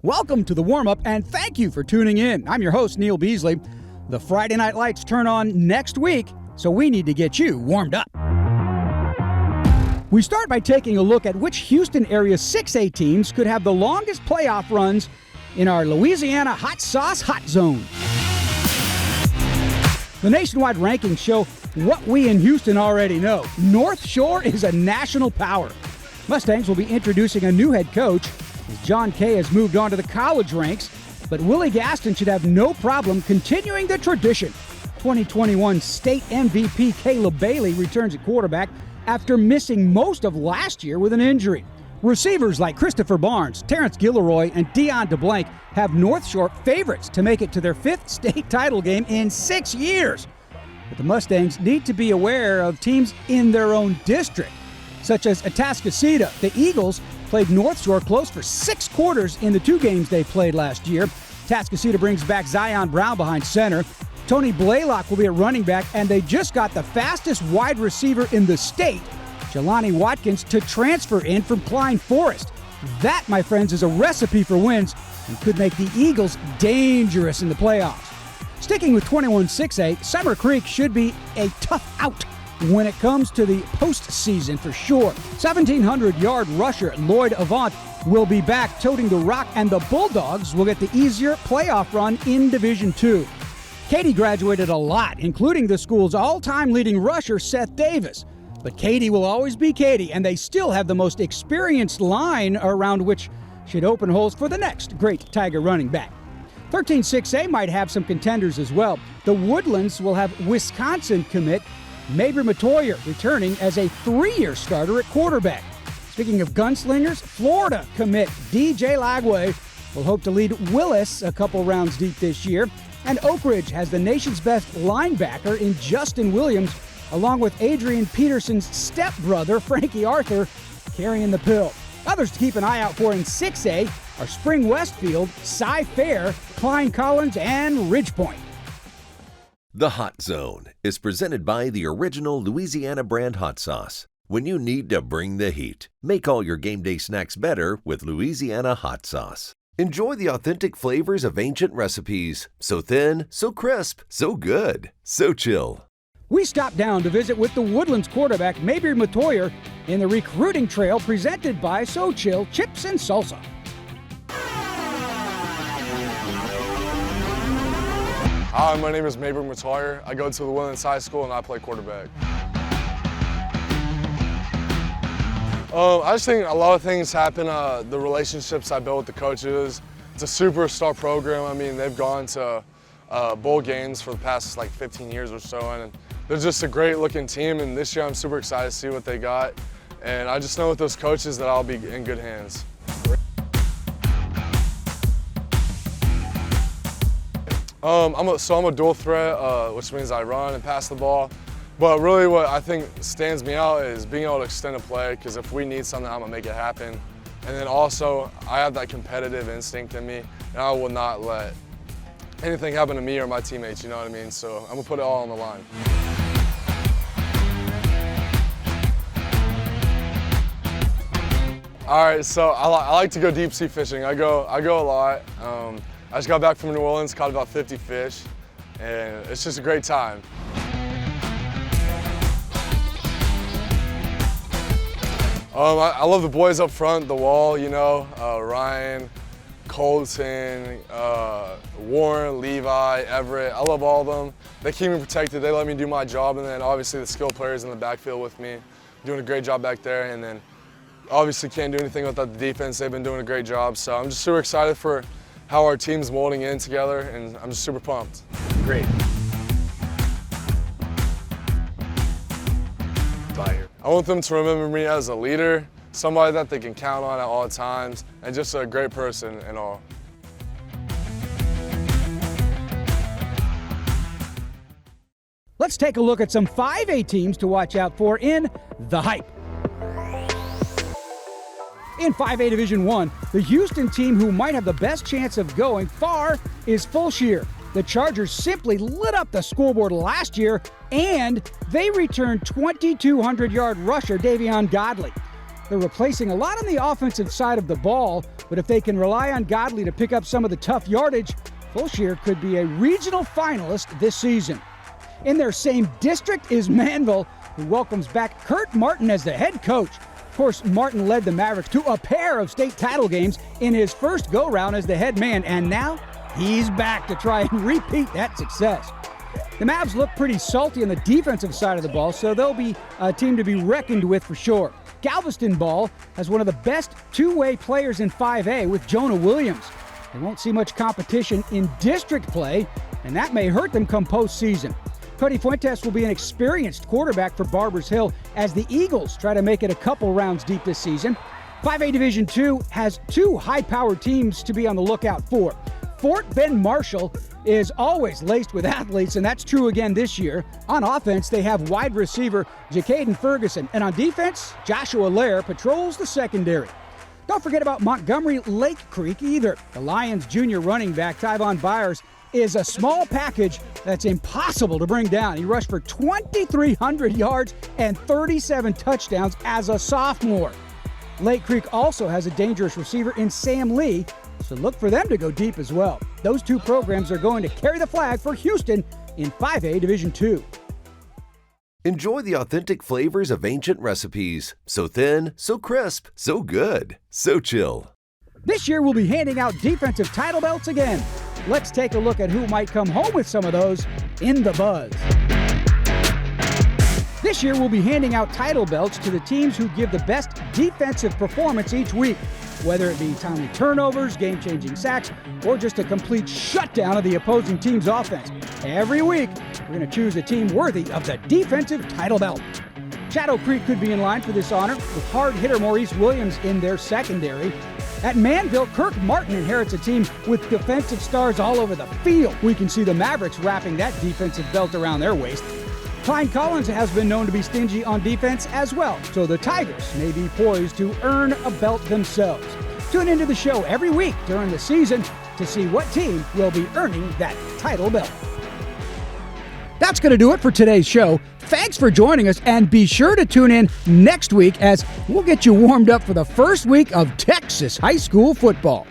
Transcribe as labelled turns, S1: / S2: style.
S1: Welcome to the Warmup, and thank you for tuning in. I'm your host, Neil Beasley. The Friday Night Lights turn on next week, so we need to get you warmed up. We start by taking a look at which Houston area 6A teams could have the longest playoff runs in our Louisiana Hot Sauce Hot Zone. The nationwide rankings show what we in Houston already know. North Shore is a national power. Mustangs will be introducing a new head coach as John Kay has moved on to the college ranks, but Willie Gaston should have no problem continuing the tradition. 2021 state MVP Caleb Bailey returns at quarterback after missing most of last year with an injury. Receivers like Christopher Barnes, Terrence Gilroy, and Dion DeBlanc have North Shore favorites to make it to their 5th state title game in 6 years. But the Mustangs need to be aware of teams in their own district, such as Atascocita. The Eagles played North Shore close for 6 quarters in the 2 games they played last year. Atascocita brings back Zion Brown behind center. Tony Blaylock will be at running back, and they just got the fastest wide receiver in the state, Jelani Watkins, to transfer in from Klein Forest. That, my friends, is a recipe for wins and could make the Eagles dangerous in the playoffs. Sticking with 21-6A, Summer Creek should be a tough out when it comes to the postseason for sure. 1,700-yard rusher Lloyd Avant will be back toting the rock, and the Bulldogs will get the easier playoff run in Division II. Katy graduated a lot, including the school's all-time leading rusher Seth Davis. But Katy will always be Katy, and they still have the most experienced line around which should open holes for the next great Tiger running back. 13-6A might have some contenders as well. The Woodlands will have Wisconsin commit Mabrey Mettauer returning as a 3-year starter at quarterback. Speaking of gunslingers, Florida commit DJ Lagway will hope to lead Willis a couple rounds deep this year. And Oak Ridge has the nation's best linebacker in Justin Williams, along with Adrian Peterson's stepbrother, Frankie Arthur, carrying the pill. Others to keep an eye out for in 6A are Spring Westfield, Cy Fair, Klein Collins, and Ridgepoint.
S2: The Hot Zone is presented by the original Louisiana brand hot sauce. When you need to bring the heat, make all your game day snacks better with Louisiana hot sauce. Enjoy the authentic flavors of ancient recipes. So thin, so crisp, so good, so chill.
S1: We stopped down to visit with the Woodlands quarterback, Mabrey Mettauer, in the recruiting trail presented by Xochitl Chips and Salsa.
S3: Hi, my name is Mabrey Mettauer. I go to the Woodlands High School and I play quarterback. I just think a lot of things happen. The relationships I built with the coaches. It's a superstar program. I mean, they've gone to bowl games for the past 15 years or so, and they're just a great looking team. And this year I'm super excited to see what they got. And I just know with those coaches that I'll be in good hands. I'm a dual threat, which means I run and pass the ball. But really what I think stands me out is being able to extend a play, because if we need something, I'm going to make it happen. And then also, I have that competitive instinct in me, and I will not let anything happen to me or my teammates, you know what I mean? So I'm going to put it all on the line. All right, so I like to go deep sea fishing. I go a lot. I just got back from New Orleans, caught about 50 fish, and it's just a great time. I love the boys up front, the wall, you know, Ryan, Colton, Warren, Levi, Everett. I love all of them. They keep me protected. They let me do my job, and then obviously the skilled players in the backfield with me, doing a great job back there. And then obviously can't do anything without the defense. They've been doing a great job. So I'm just super excited for how our team's molding in together, and I'm just super pumped.
S1: Great.
S3: I want them to remember me as a leader, somebody that they can count on at all times, and just a great person and all.
S1: Let's take a look at some 5A teams to watch out for in The Hype. In 5A Division I, the Houston team who might have the best chance of going far is Fulshear. The Chargers simply lit up the scoreboard last year, and they returned 2,200-yard rusher Davion Godley. They're replacing a lot on the offensive side of the ball But if they can rely on Godley to pick up some of the tough yardage, Fulshear could be a regional finalist this season. In their same district is Manville, who welcomes back Kurt Martin as the head coach. Of course, Martin led the Mavericks to a pair of state title games in his first go-round as the head man, and now he's back to try and repeat that success. The Mavs look pretty salty on the defensive side of the ball, so they'll be a team to be reckoned with for sure. Galveston ball has one of the best two-way players in 5A with Jonah Williams. They won't see much competition in district play, and that may hurt them come postseason. Cody Fuentes will be an experienced quarterback for Barbers Hill as the Eagles try to make it a couple rounds deep this season. 5A Division II has two high-powered teams to be on the lookout for. Fort Bend Marshall is always laced with athletes, and that's true again this year. On offense, they have wide receiver Jacaden Ferguson, and on defense, Joshua Lair patrols the secondary. Don't forget about Montgomery Lake Creek either. The Lions junior running back Tyvon Byers is a small package that's impossible to bring down. He rushed for 2,300 yards and 37 touchdowns as a sophomore. Lake Creek also has a dangerous receiver in Sam Lee, so look for them to go deep as well. Those two programs are going to carry the flag for Houston in 5A Division II.
S2: Enjoy the authentic flavors of ancient recipes. So thin, so crisp, so good, so chill.
S1: This year we'll be handing out defensive title belts again. Let's take a look at who might come home with some of those in the buzz. This year we'll be handing out title belts to the teams who give the best defensive performance each week, whether it be timely turnovers, game-changing sacks, or just a complete shutdown of the opposing team's offense. Every week, we're going to choose a team worthy of the defensive title belt. Shadow Creek could be in line for this honor, with hard hitter Maurice Williams in their secondary. At Manville, Kirk Martin inherits a team with defensive stars all over the field. We can see the Mavericks wrapping that defensive belt around their waist. Klein Collins has been known to be stingy on defense as well, so the Tigers may be poised to earn a belt themselves. Tune into the show every week during the season to see what team will be earning that title belt. That's going to do it for today's show. Thanks for joining us, and be sure to tune in next week as we'll get you warmed up for the first week of Texas high school football.